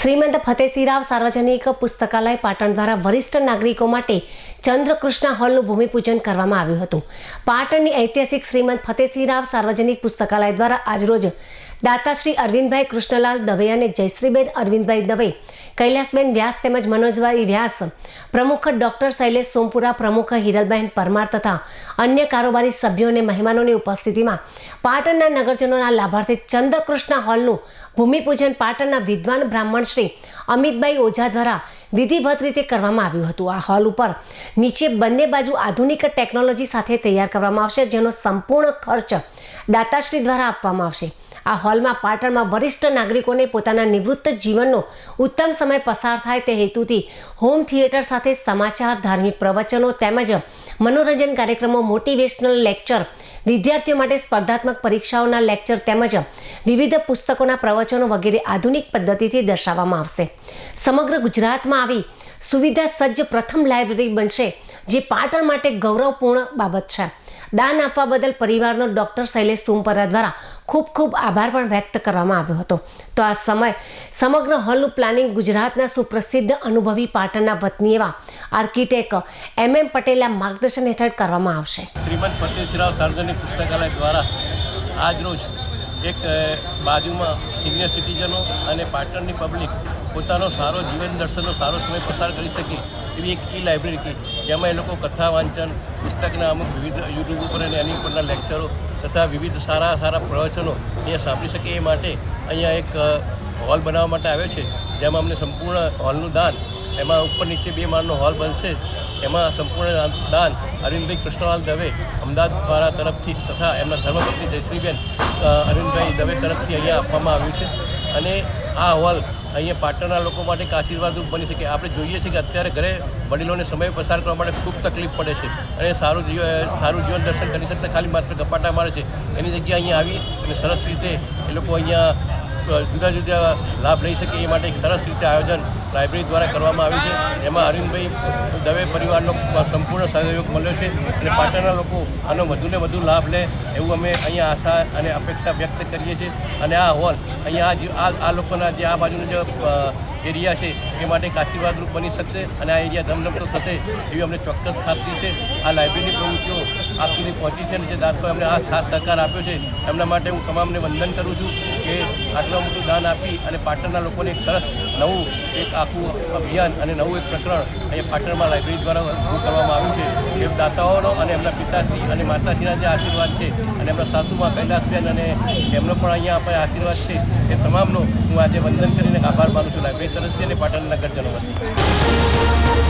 શ્રીમંત ફતેસિંહરાવ સાર્વજનિક પુસ્તકાલય પાટણ દ્વારા વરિષ્ઠ નાગરિકો માટે ચંદ્રકૃષ્ણ હોલનું ભૂમિપૂજન કરવામાં આવ્યું હતું। પાટણની ઐતિહાસિક શ્રીમંત ફતેસિંહરાવ સાર્વજનિક પુસ્તકાલય દ્વારા આજરોજ દાતાશ્રી અરવિંદભાઈ કૃષ્ણલાલ દવે અને જયશ્રીબેન અરવિંદભાઈ દવે, કૈલાસબેન વ્યાસ તેમજ મનોજભાઈ વ્યાસ, પ્રમુખ ડોક્ટર શૈલેષ સોમપુરા, પ્રમુખ હિરલબહેન પરમાર તથા અન્ય કારોબારી સભ્યો અને મહેમાનોની ઉપસ્થિતિમાં પાટણના નગરજનોના લાભાર્થે ચંદ્રકૃષ્ણ હોલનું ભૂમિપૂજન પાટણના વિદ્વાન બ્રાહ્મણ શ્રી અમિતભાઈ ઓઝા દ્વારા વિધિવત રીતે કરવામાં આવ્યું હતું। આ હોલ ઉપર નીચે બંને બાજુ આધુનિક ટેકનોલોજી સાથે તૈયાર કરવામાં આવશે, જેનો સંપૂર્ણ ખર્ચ દાતાશ્રી દ્વારા આપવામાં આવશે। આ હોલમાં પાટણમાં વરિષ્ઠ નાગરિકોને પોતાના નિવૃત્ત જીવનનો ઉત્તમ સમય પસાર થાય તે હેતુથી હોમ થિયેટર સાથે સમાચાર, ધાર્મિક પ્રવચનો તેમજ મનોરંજન કાર્યક્રમો, મોટિવેશનલ લેક્ચર, વિદ્યાર્થીઓ માટે સ્પર્ધાત્મક પરીક્ષાઓના લેક્ચર તેમજ વિવિધ પુસ્તકોના પ્રવચનો વગેરે આધુનિક પદ્ધતિથી દર્શાવવામાં આવશે। સમગ્ર ગુજરાતમાં આવી સુવિધા સજ્જ પ્રથમ લાઇબ્રેરી બનશે, જે પાટણ માટે ગૌરવપૂર્ણ બાબત છે। દાન આપવા બદલ પરિવારનો ડોક્ટર શૈલેષ સોમપુરા દ્વારા ખૂબ ખૂબ આભાર પણ વ્યક્ત કરવામાં આવ્યો હતો। તો આ સમગ્ર હોલનું પ્લાનિંગ ગુજરાતના સુપ્રસિદ્ધ અનુભવી પાટણના વતની એવા આર્કિટેક્ટ MM પટેલના માર્ગદર્શન હેઠળ કરવામાં આવશે। શ્રીમંત ફતેસિંહરાવ સાર્વજનિક પુસ્તકાલય દ્વારા આજરોજ એક બાજુમાં સિનિયર સિટીઝનો અને પાટણની પબ્લિક પોતાનો સારો જીવન દર્શનનો સારો સમય પસાર કરી શકે એવી એક લાઇબ્રેરી કે જેમાં એ લોકો કથા વાંચન, પુસ્તકના અમુક વિવિધ યુટ્યુબ ઉપર અને એની ઉપરના લેક્ચરો તથા વિવિધ સારા પ્રવચનો અહીંયા સાંભળી શકે એ માટે અહીંયા એક હોલ બનાવવા માટે આવ્યો છે, જેમાં અમને સંપૂર્ણ હોલનું દાન, એમાં ઉપર નીચે 2 માળનો હોલ બનશે, એમાં સંપૂર્ણ દાન અરવિંદભાઈ કૃષ્ણલાલ દવે અમદાવાદ દ્વારા તરફથી તથા એમના ધર્મપત્ની જયશ્રીબેન અરવિંદભાઈ દવે તરફથી અહીંયા આપવામાં આવ્યું છે। અને આ હોલ અહીંયા પાટણના લોકો માટે એક આશીર્વાદરૂપ બની શકે। આપણે જોઈએ છીએ કે અત્યારે ઘરે વડીલોને સમય પસાર કરવા માટે ખૂબ તકલીફ પડે છે અને સારું જીવન દર્શન કરી શકતા ખાલી માત્ર ગપાટા મારે છે, એની જગ્યાએ અહીંયા આવી અને સરસ રીતે એ લોકો અહીંયા જુદા લાભ લઈ શકે એ માટે એક સરસ રીતે આયોજન લાઇબ્રેરી દ્વારા કરવામાં આવ્યું છે। એમાં અરવિંદભાઈ દવે પરિવારનો સંપૂર્ણ સહયોગ મળ્યો છે અને પાટણના લોકો આનો વધુને વધુ લાભ લે એવું અમે અહીંયા આશા અને અપેક્ષા વ્યક્ત કરીએ છીએ। અને આ હોલ અહીંયા આ લોકોના જે આ બાજુનો જે એરિયા છે એ માટે એક આશીર્વાદરૂપ બની શકશે અને આ એરિયા ધમધમતો થશે એવી અમને ચોક્કસ ખાતરી છે। આ લાઇબ્રેરીની પ્રવૃત્તિઓ આપ સુધી પહોંચી છે અને જે દાતાઓએ અમને આ સાથ સહકાર આપ્યો છે એમના માટે હું તમામને વંદન કરું છું કે આટલું મોટું દાન આપી અને પાટણના લોકોને એક સરસ નવું એક આખું અભિયાન અને નવું એક પ્રકરણ અહીંયા પાટણમાં લાઇબ્રેરી દ્વારા ઊભું કરવામાં આવ્યું છે। એ દાતાઓનો અને એમના પિતાશ્રી અને માતાશ્રીના જે આશીર્વાદ છે અને એમના સાસુમાં કૈલાસબેન અને એમનો પણ અહીંયા આપણે આશીર્વાદ છે, એ તમામનો હું આજે વંદન કરીને આભાર માનું છું લાઇબ્રેરી તરફથી અને પાટણના નગરજનો વતી।